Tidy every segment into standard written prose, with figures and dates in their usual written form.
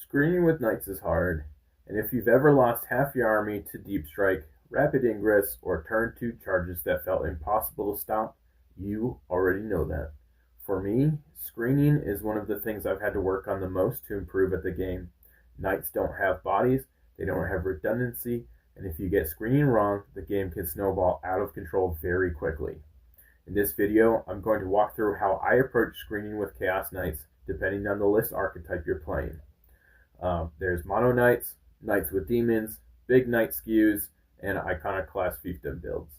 Screening with knights is hard, and if you've ever lost half your army to deep strike, rapid ingress, or turn 2 charges that felt impossible to stop, you already know that. For me, screening is one of the things I've had to work on the most to improve at the game. Knights don't have bodies, they don't have redundancy, and if you get screening wrong, the game can snowball out of control very quickly. In this video, I'm going to walk through how I approach screening with Chaos Knights, depending on the list archetype you're playing. There's Mono Knights, Knights with Demons, Big Knight Skews, and Iconoclast fiefdom builds.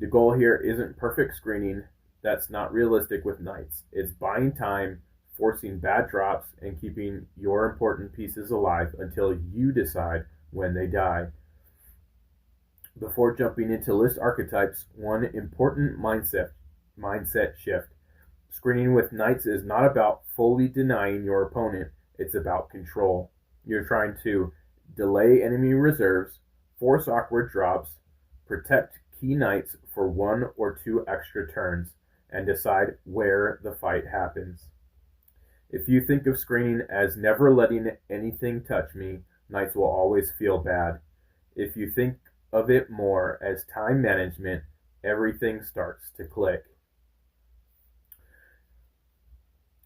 The goal here isn't perfect screening. That's not realistic with Knights. It's buying time, forcing bad drops, and keeping your important pieces alive until you decide when they die. Before jumping into list archetypes, one important mindset shift. Screening with Knights is not about fully denying your opponent. It's about control. You're trying to delay enemy reserves, force awkward drops, protect key knights for 1 or 2 extra turns, and decide where the fight happens. If you think of screening as never letting anything touch me, knights will always feel bad. If you think of it more as time management, everything starts to click.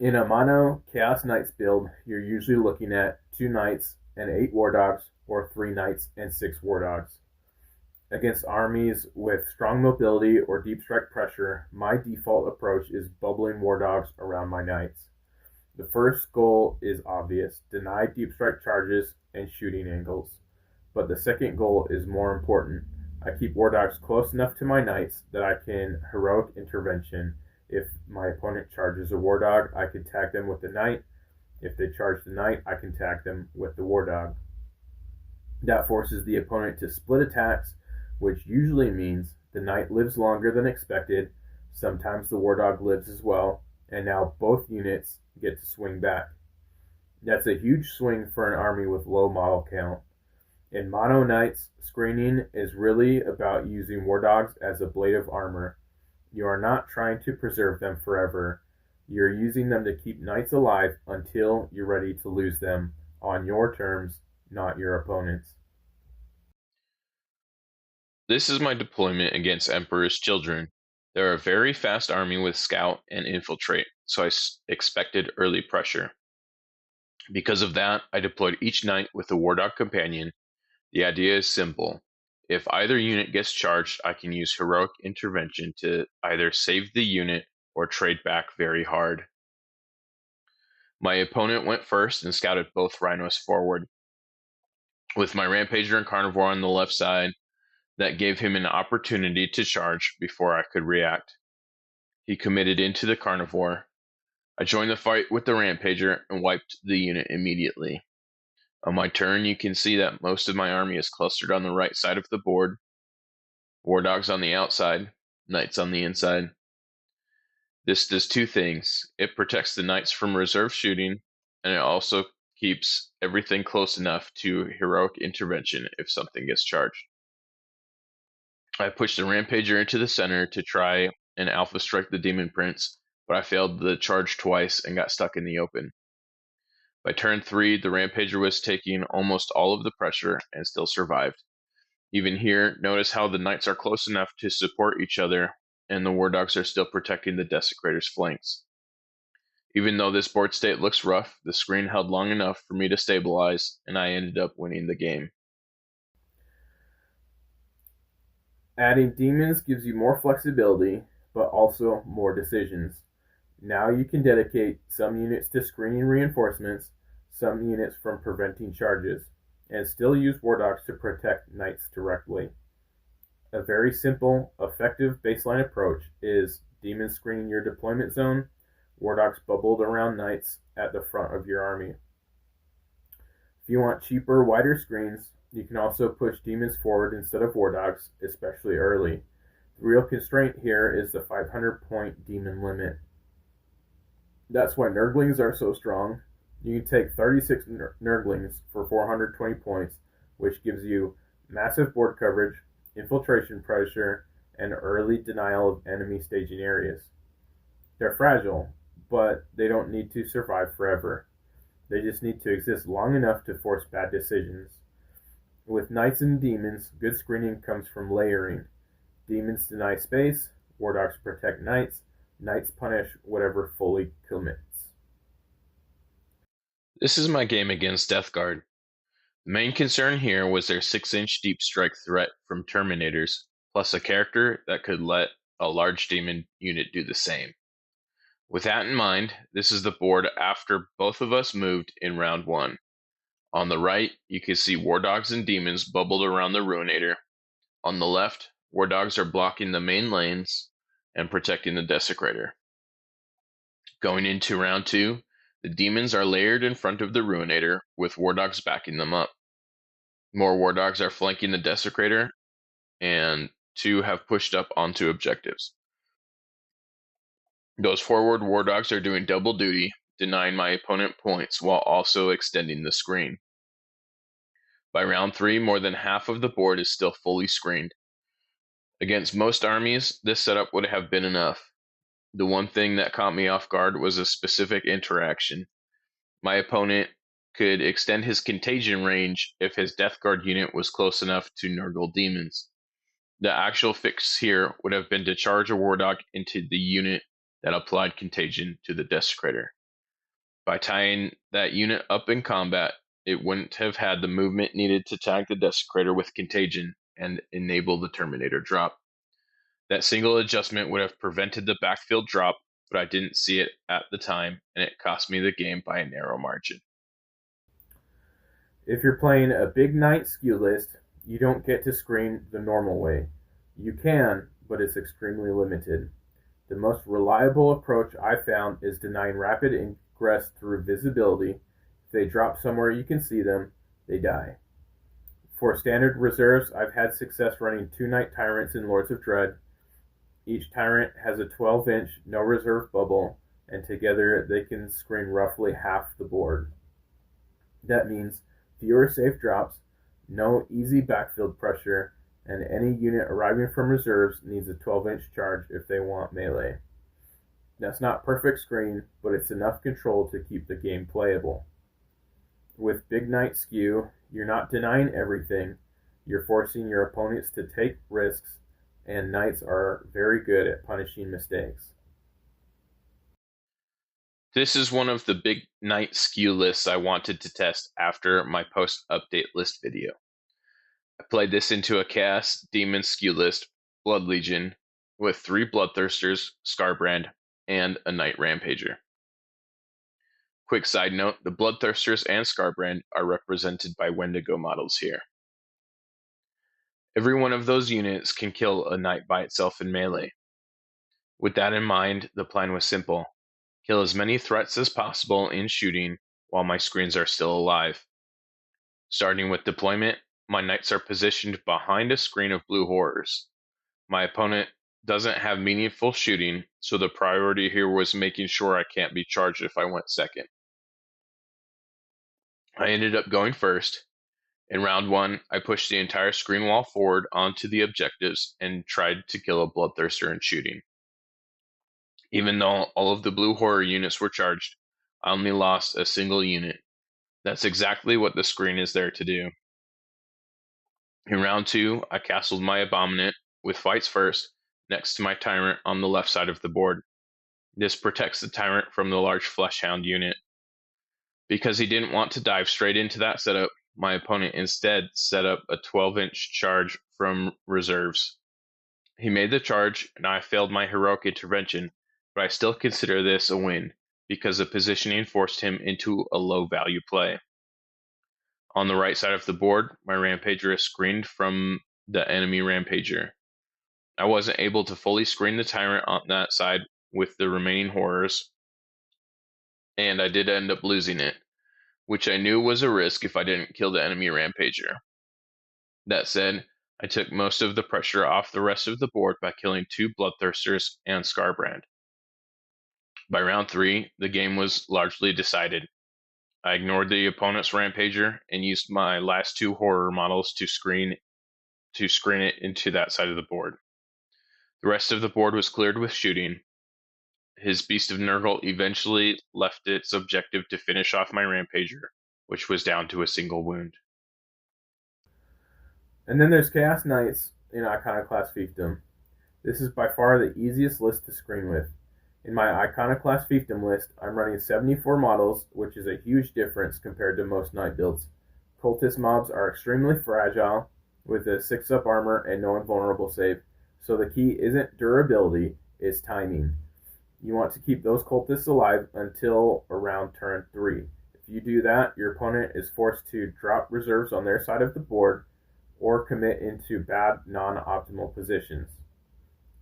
In a mono Chaos Knights build, you're usually looking at 2 knights and 8 war dogs, or 3 knights and 6 war dogs. Against armies with strong mobility or deep strike pressure, my default approach is bubbling war dogs around my knights. The first goal is obvious: deny deep strike charges and shooting angles. But the second goal is more important. I keep war dogs close enough to my knights that I can heroic intervention. If my opponent charges a war dog, I can tag them with the knight. If they charge the knight, I can tag them with the war dog. That forces the opponent to split attacks, which usually means the knight lives longer than expected. Sometimes the war dog lives as well, and now both units get to swing back. That's a huge swing for an army with low model count. In mono knights, screening is really about using war dogs as a blade of armor. You are not trying to preserve them forever. You're using them to keep knights alive until you're ready to lose them on your terms, not your opponent's. This is my deployment against Emperor's Children. They're a very fast army with scout and infiltrate, so I expected early pressure. Because of that, I deployed each knight with a war dog companion. The idea is simple. If either unit gets charged, I can use heroic intervention to either save the unit or trade back very hard. My opponent went first and scouted both rhinos forward. With my Rampager and Carnivore on the left side, that gave him an opportunity to charge before I could react. He committed into the Carnivore. I joined the fight with the Rampager and wiped the unit immediately. On my turn, you can see that most of my army is clustered on the right side of the board. War dogs on the outside, knights on the inside. This does 2 things. It protects the knights from reserve shooting, and it also keeps everything close enough to heroic intervention if something gets charged. I pushed the Rampager into the center to try and alpha strike the Demon Prince, but I failed the charge twice and got stuck in the open. By turn 3, the Rampager was taking almost all of the pressure and still survived. Even here, notice how the knights are close enough to support each other, and the war dogs are still protecting the Desecrator's flanks. Even though this board state looks rough, the screen held long enough for me to stabilize, and I ended up winning the game. Adding demons gives you more flexibility, but also more decisions. Now you can dedicate some units to screening reinforcements, some units from preventing charges, and still use war dogs to protect knights directly. A very simple, effective baseline approach is demons screening your deployment zone, war dogs bubbled around knights at the front of your army. If you want cheaper, wider screens, you can also push demons forward instead of war dogs, especially early. The real constraint here is the 500-point demon limit. That's why Nurglings are so strong. You can take 36 Nurglings for 420 points, which gives you massive board coverage, infiltration pressure, and early denial of enemy staging areas. They're fragile, but they don't need to survive forever. They just need to exist long enough to force bad decisions. With knights and demons, good screening comes from layering. Demons deny space, war dogs protect knights, knights punish whatever fully commits. This is my game against Death Guard. The main concern here was their 6-inch deep strike threat from Terminators, plus a character that could let a large demon unit do the same. With that in mind, this is the board after both of us moved in round 1. On the right, you can see War Dogs and Demons bubbled around the Ruinator. On the left, War Dogs are blocking the main lanes and protecting the Desecrator. Going into round 2, the Demons are layered in front of the Ruinator, with War Dogs backing them up. More War Dogs are flanking the Desecrator, and 2 have pushed up onto objectives. Those forward War Dogs are doing double duty, denying my opponent points while also extending the screen. By round 3, more than half of the board is still fully screened. Against most armies, this setup would have been enough. The one thing that caught me off guard was a specific interaction. My opponent could extend his contagion range if his Death Guard unit was close enough to Nurgle demons. The actual fix here would have been to charge a War Dog into the unit that applied contagion to the Desecrator. By tying that unit up in combat, it wouldn't have had the movement needed to tag the Desecrator with contagion and enable the Terminator drop. That single adjustment would have prevented the backfield drop, but I didn't see it at the time, and it cost me the game by a narrow margin. If you're playing a big knight skew list, you don't get to screen the normal way. You can, but it's extremely limited. The most reliable approach I found is denying rapid ingress through visibility. If they drop somewhere you can see them, they die. For standard reserves, I've had success running 2 Knight Tyrants in Lords of Dread. Each Tyrant has a 12-inch no reserve bubble, and together they can screen roughly half the board. That means fewer safe drops, no easy backfield pressure, and any unit arriving from reserves needs a 12-inch charge if they want melee. That's not perfect screen, but it's enough control to keep the game playable. With Big Knight Skew, you're not denying everything, you're forcing your opponents to take risks, and knights are very good at punishing mistakes. This is one of the big knight skew lists I wanted to test after my post-update list video. I played this into a Chaos Demon skew list, Blood Legion, with 3 Bloodthirsters, Scarbrand, and a Knight Rampager. Quick side note, the Bloodthirsters and Scarbrand are represented by Wendigo models here. Every one of those units can kill a knight by itself in melee. With that in mind, the plan was simple. Kill as many threats as possible in shooting while my screens are still alive. Starting with deployment, my knights are positioned behind a screen of blue horrors. My opponent doesn't have meaningful shooting, so the priority here was making sure I can't be charged if I went second. I ended up going first. In round 1, I pushed the entire screen wall forward onto the objectives and tried to kill a Bloodthirster in shooting. Even though all of the blue horror units were charged, I only lost a single unit. That's exactly what the screen is there to do. In round 2, I castled my Abominant with fights first next to my Tyrant on the left side of the board. This protects the Tyrant from the large Fleshhound unit. Because he didn't want to dive straight into that setup, my opponent instead set up a 12-inch charge from reserves. He made the charge, and I failed my heroic intervention, but I still consider this a win, because the positioning forced him into a low-value play. On the right side of the board, my Rampager is screened from the enemy Rampager. I wasn't able to fully screen the Tyrant on that side with the remaining horrors, and I did end up losing it, which I knew was a risk if I didn't kill the enemy Rampager. That said, I took most of the pressure off the rest of the board by killing 2 Bloodthirsters and Scarbrand. By round 3, the game was largely decided. I ignored the opponent's Rampager and used my last 2 horror models to screen it into that side of the board. The rest of the board was cleared with shooting, His Beast of Nurgle eventually left its objective to finish off my Rampager, which was down to a single wound. And then there's Chaos Knights in Iconoclast Fiefdom. This is by far the easiest list to screen with. In my Iconoclast Fiefdom list, I'm running 74 models, which is a huge difference compared to most Knight builds. Cultist mobs are extremely fragile, with a 6-up armor and no invulnerable save, so the key isn't durability, it's timing. You want to keep those cultists alive until around turn 3. If you do that, your opponent is forced to drop reserves on their side of the board or commit into bad, non-optimal positions.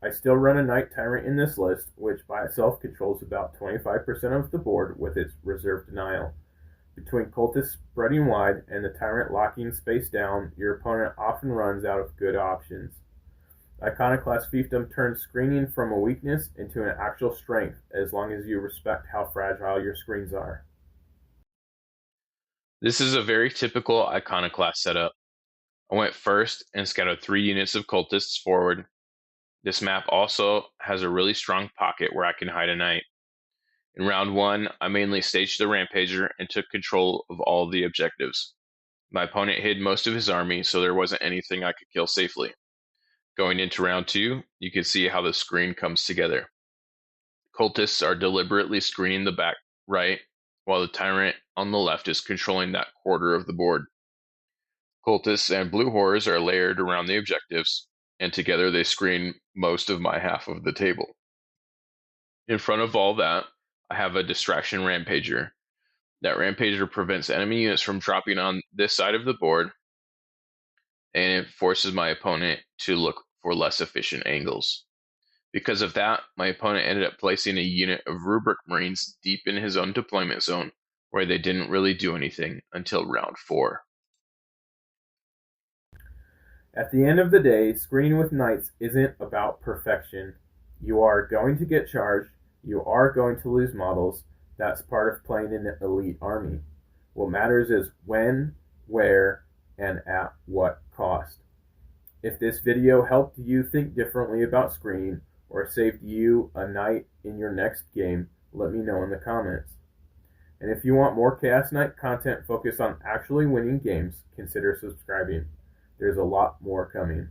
I still run a Knight Tyrant in this list, which by itself controls about 25% of the board with its reserve denial. Between cultists spreading wide and the Tyrant locking space down, your opponent often runs out of good options. Iconoclast Fiefdom turns screening from a weakness into an actual strength, as long as you respect how fragile your screens are. This is a very typical Iconoclast setup. I went first and scouted 3 units of cultists forward. This map also has a really strong pocket where I can hide a knight. In round 1, I mainly staged the Rampager and took control of all of the objectives. My opponent hid most of his army, so there wasn't anything I could kill safely. Going into round 2, you can see how the screen comes together. Cultists are deliberately screening the back right, while the Tyrant on the left is controlling that quarter of the board. Cultists and blue horrors are layered around the objectives, and together they screen most of my half of the table. In front of all that, I have a distraction Rampager. That Rampager prevents enemy units from dropping on this side of the board, and it forces my opponent to look for less efficient angles. Because of that, my opponent ended up placing a unit of Rubric Marines deep in his own deployment zone, where they didn't really do anything until round 4. At the end of the day, screening with Knights isn't about perfection. You are going to get charged, you are going to lose models. That's part of playing an elite army. What matters is when, where, and at what cost. If this video helped you think differently about screening or saved you a night in your next game, let me know in the comments. And if you want more Chaos Knight content focused on actually winning games, consider subscribing. There's a lot more coming.